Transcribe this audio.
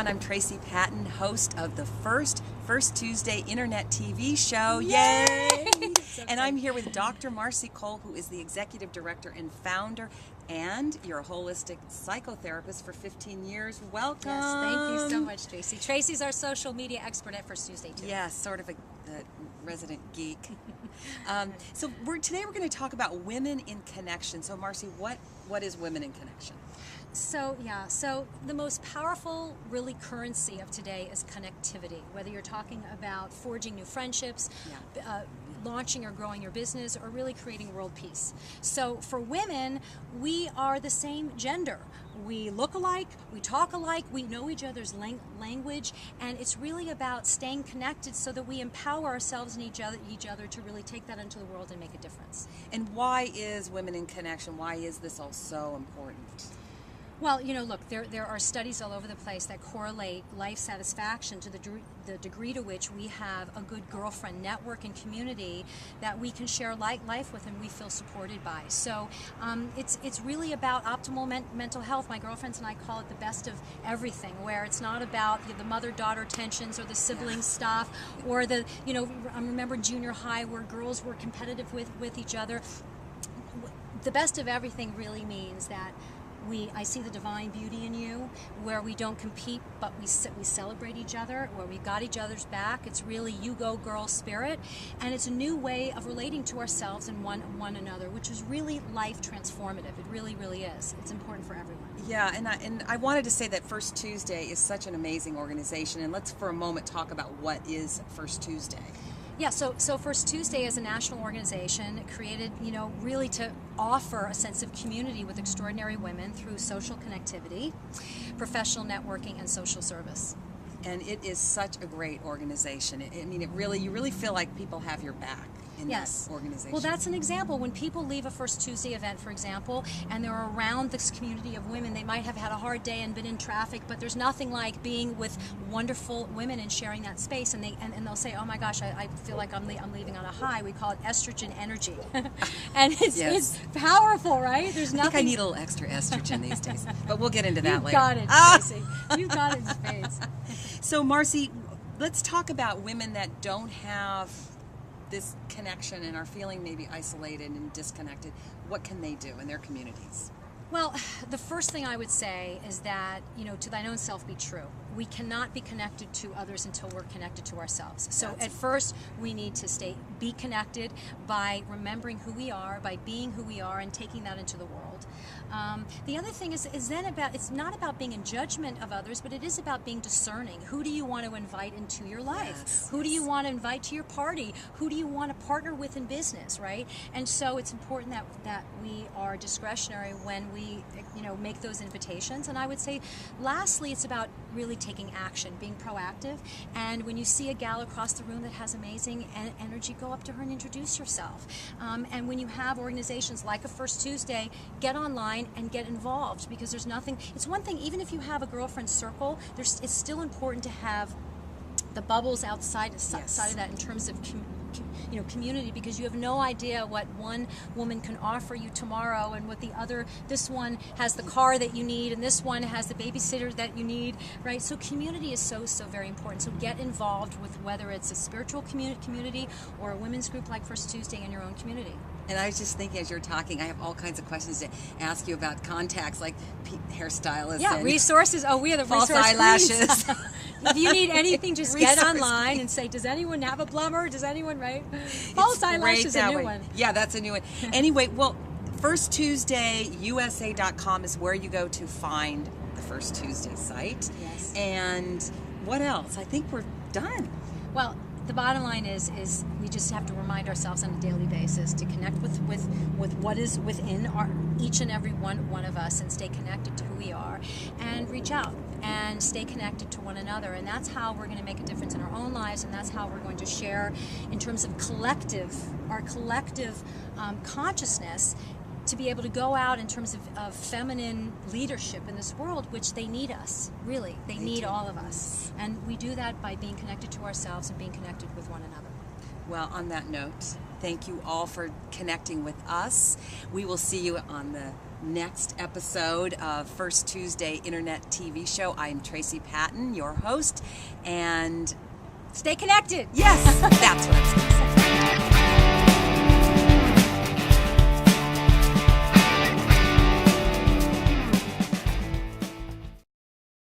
everyone. I'm Traci Pattin, host of the First Tuesday Internet TV show. Yay! And I'm here with Dr. Marcy Cole, who is the Executive Director and Founder, and you're a holistic psychotherapist for 15 years. Welcome. Yes, thank you so much, Traci. Traci's our social media expert at First Tuesday, too. Yes, sort of a resident geek. So today we're going to talk about women in connection. So Marcy, what is women in connection? So the most powerful, really, currency of today is connectivity. Whether you're talking about forging new friendships, launching or growing your business, or really creating world peace. So for women, we are the same gender. We look alike, we talk alike, we know each other's language, and it's really about staying connected so that we empower ourselves and each other to really take that into the world and make a difference. And why is women in connection? Why is this all so important? Well, look, there are studies all over the place that correlate life satisfaction to the degree to which we have a good girlfriend network and community that we can share life with and we feel supported by. So it's really about optimal mental health. My girlfriends and I call it the best of everything, where it's not about the mother-daughter tensions or the sibling stuff or I remember junior high where girls were competitive with each other. The best of everything really means that I see the divine beauty in you, where we don't compete, but we celebrate each other, where we've got each other's back. It's really you go girl spirit, and it's a new way of relating to ourselves and one another, which is really life transformative. It really, really is. It's important for everyone. Yeah, and I wanted to say that First Tuesday is such an amazing organization, and let's for a moment talk about what is First Tuesday. Yeah, so First Tuesday is a national organization created, really to offer a sense of community with extraordinary women through social connectivity, professional networking, and social service. And it is such a great organization. You really feel like people have your back in this organization. Well, that's an example. When people leave a First Tuesday event, for example, and they're around this community of women, they might have had a hard day and been in traffic, but there's nothing like being with wonderful women and sharing that space. And they'll say, "Oh my gosh, I feel like I'm leaving on a high." We call it estrogen energy, and it's powerful, right? There's nothing. I think I need a little extra estrogen these days, but we'll get into that later. You've got it, Traci. You've got it in spades. So, Marcy, let's talk about women that don't have this connection and are feeling maybe isolated and disconnected. What can they do in their communities? Well, the first thing I would say is that, to thine own self be true. We cannot be connected to others until we're connected to ourselves. So at first, we need to be connected by remembering who we are, by being who we are, and taking that into the world. The other thing is then it's not about being in judgment of others, but it is about being discerning. Who do you want to invite into your life? Who do you want to invite to your party? Who do you want to partner with in business, right? And so it's important that we are discretionary when we make those invitations. And I would say lastly, it's about really taking action, being proactive. And when you see a gal across the room that has amazing energy, go up to her and introduce yourself. And when you have organizations like a First Tuesday, get online and get involved, because there's nothing. It's one thing, even if you have a girlfriend circle, it's still important to have the bubbles outside of that in terms of community, because you have no idea what one woman can offer you tomorrow and what this one has the car that you need and this one has the babysitter that you need, right? So community is so very important. So get involved with whether it's a spiritual community or a women's group like First Tuesday in your own community. And I was just thinking as you're talking, I have all kinds of questions to ask you about contacts, like hairstylists. Yeah, resources. Oh, we are the false resource eyelashes. If you need anything, just get online and say, "Does anyone have a plumber? Does anyone?" Right? False eyelashes is a new one. Yeah, that's a new one. Anyway, well, First Tuesday USA.com is where you go to find the First Tuesday site. Yes. And what else? I think we're done. Well, the bottom line is we just have to remind ourselves on a daily basis to connect with what is within each and every one of us, and stay connected to who we are, and reach out and stay connected to one another. And that's how we're going to make a difference in our own lives, and that's how we're going to share in terms of our collective consciousness, to be able to go out in terms of feminine leadership in this world, which they need us, really. They need all of us. And we do that by being connected to ourselves and being connected with one another. Well, on that note, thank you all for connecting with us. We will see you on the next episode of First Tuesday Internet TV Show. I'm Traci Pattin, your host, and Stay connected. yes, that's what I'm saying.